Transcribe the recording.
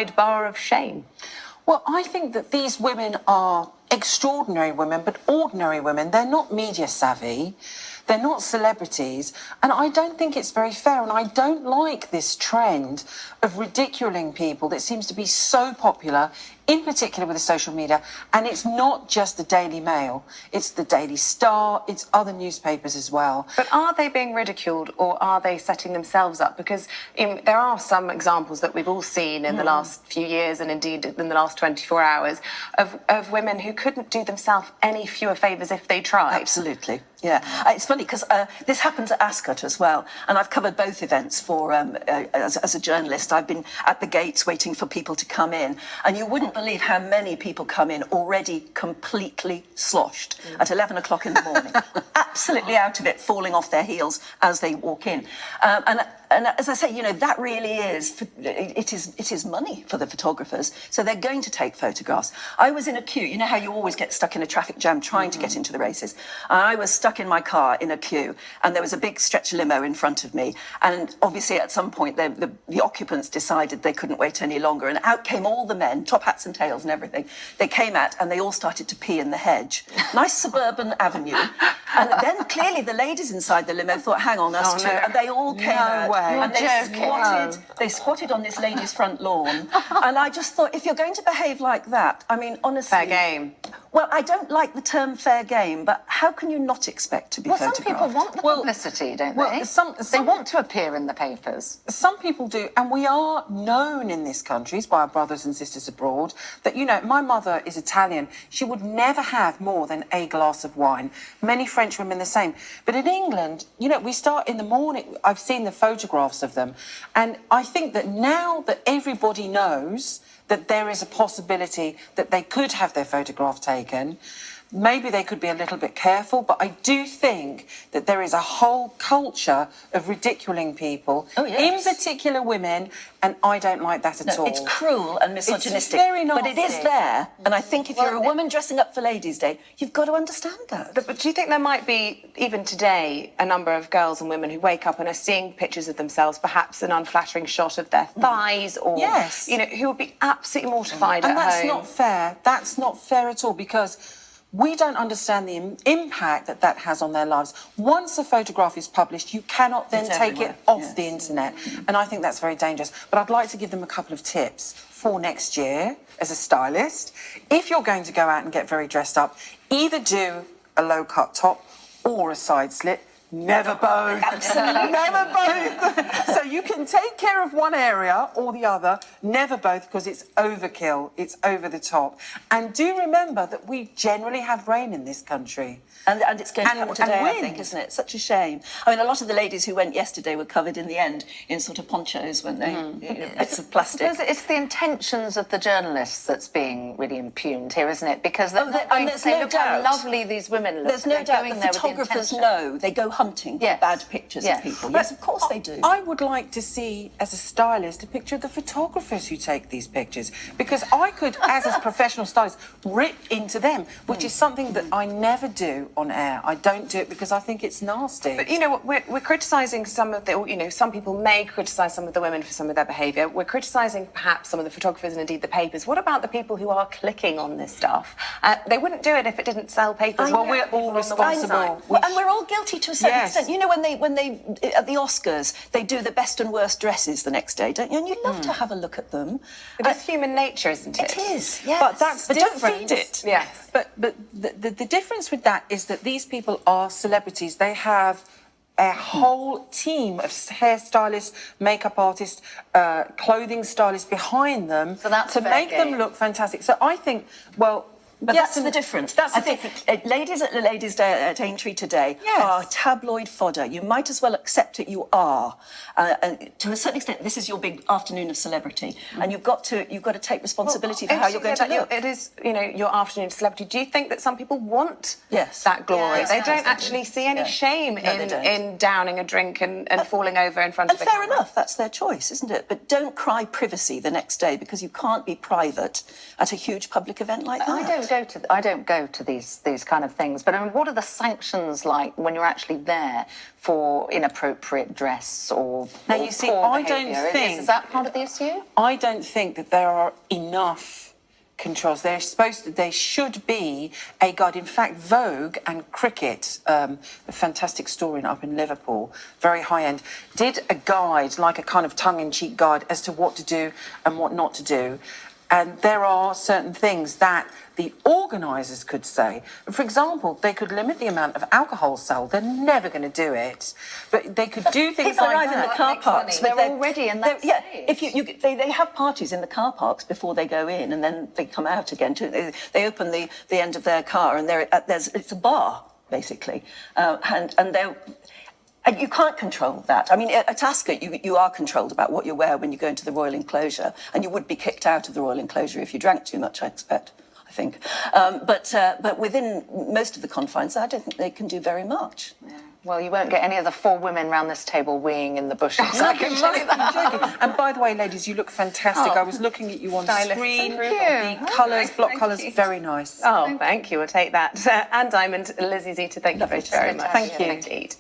bar of shame? Well, I think that these women are extraordinary women, but ordinary women. They're not media savvy. They're not celebrities. And I don't think it's very fair. And I don't like this trend of ridiculing people that seems to be so popular, in particular with the social media. And it's not just the Daily Mail. It's the Daily Star. It's other newspapers as well. But are they being ridiculed, or are they setting themselves up? Because there are some examples that we've all seen in the last few years, and indeed in the last 24 hours, of women who couldn't do themselves any fewer favours if they tried. Absolutely. Yeah, it's funny because this happens at Ascot as well, and I've covered both events for as a journalist. I've been at the gates waiting for people to come in, and you wouldn't believe how many people come in already completely sloshed at 11 o'clock in the morning, absolutely out of it, falling off their heels as they walk in. And as I say, you know, that really is, it is money for the photographers. So they're going to take photographs. I was in a queue. You know how you always get stuck in a traffic jam trying to get into the races? I was stuck in my car in a queue, and there was a big stretch limo in front of me. And obviously at some point the occupants decided they couldn't wait any longer. And out came all the men, top hats and tails and everything. They came out and they all started to pee in the hedge. Nice suburban avenue. And then clearly the ladies inside the limo thought, hang on, us too. And they all came out. And they squatted on this lady's front lawn. And I just thought, if you're going to behave like that, I mean, honestly... Fair game. Well, I don't like the term fair game, but how can you not expect to be photographed? Some people want the publicity, don't they? They want to appear in the papers. Some people do, and we are known in this country by our brothers and sisters abroad that, you know, my mother is Italian. She would never have more than a glass of wine. Many French women the same. But in England, you know, we start in the morning. I've seen the photographs of them, and I think that now that everybody knows that there is a possibility that they could have their photograph taken, maybe they could be a little bit careful, but I do think that there is a whole culture of ridiculing people, in particular women, and I don't like that at all. It's cruel and misogynistic, it's very nasty. But it is there, and I think if you're a woman dressing up for Ladies' Day, you've got to understand that. But do you think there might be, even today, a number of girls and women who wake up and are seeing pictures of themselves, perhaps an unflattering shot of their thighs, or, you know, who would be absolutely mortified at home? And that's not fair. That's not fair at all, because we don't understand the impact that that has on their lives. Once a photograph is published, you cannot then take it off the internet. And I think that's very dangerous. But I'd like to give them a couple of tips for next year as a stylist. If you're going to go out and get very dressed up, either do a low-cut top or a side slit. Never both. Absolutely. Never both. So you can take care of one area or the other, never both, because it's overkill. It's over the top. And do remember that we generally have rain in this country. And it's going to happen today, I think, isn't it? Such a shame. I mean, a lot of the ladies who went yesterday were covered in the end in sort of ponchos, weren't they? You know, bits of plastic. It's the intentions of the journalists that's being really impugned here, isn't it? Because they're not going to say, look how lovely these women look. There's no doubt the photographers know. They go hunting for bad pictures of people. Yes, of course they do. I would like to see, as a stylist, a picture of the photographers who take these pictures, because I could, as a professional stylist, rip into them, which is something that I never do on air. I don't do it because I think it's nasty. But, you know, we're criticising some of the, you know, some people may criticise some of the women for some of their behaviour. We're criticising perhaps some of the photographers and indeed the papers. What about the people who are clicking on this stuff? They wouldn't do it if it didn't sell papers. Well, we're all responsible. And we're all guilty to a certain extent. You know, when they at the Oscars, they do the best and worst dresses the next day, don't you? And you love to have a look at them. It's human nature, isn't it? It is, yes. But that's different. Don't feed it. Yes. But the difference with that is that these people are celebrities. They have a whole team of hairstylists, makeup artists, clothing stylists behind them to make them look fantastic. So I think, well... But that's the difference. I think ladies at the Ladies' Day at Aintree today are tabloid fodder. You might as well accept it. You are. And to a certain extent, this is your big afternoon of celebrity, and you've got to take responsibility for how you're going to look. It is, you know, your afternoon of celebrity. Do you think that some people want that glory? Yes, they don't actually see any shame in downing a drink and falling over in front of the camera. And fair enough, that's their choice, isn't it? But don't cry privacy the next day, because you can't be private at a huge public event like that. I don't don't go to these kind of things. But I mean, what are the sanctions like when you're actually there for inappropriate dress or Now, or you see, poor I don't behaviour? think- Is that part of the issue? I don't think that there are enough controls. There should be a guide. In fact, Vogue and Cricket, a fantastic story up in Liverpool, very high end, did a guide, like a kind of tongue-in-cheek guide as to what to do and what not to do. And there are certain things that the organisers could say. For example, they could limit the amount of alcohol sold. They're never going to do it, but they could do things People like arrive in the that. car makes parks. money. with They're their- already in that Yeah, stage. they have parties in the car parks before they go in, and then they come out again. They open the end of their car, and it's a bar basically, and they're. And you can't control that. I mean, at Ascot, you are controlled about what you wear when you go into the royal enclosure, and you would be kicked out of the royal enclosure if you drank too much, I expect. I think. But within most of the confines, I don't think they can do very much. Well, you won't get any of the 4 women round this table weeing in the bushes. I can tell you that. And by the way, ladies, you look fantastic. Oh. I was looking at you on Stylists screen. improve. The colours, block Thank colours, you. very nice. Oh, thank you. We'll take that. Anne Diamond, Lizzie Zita, thank you both very much. Thank you. Indeed.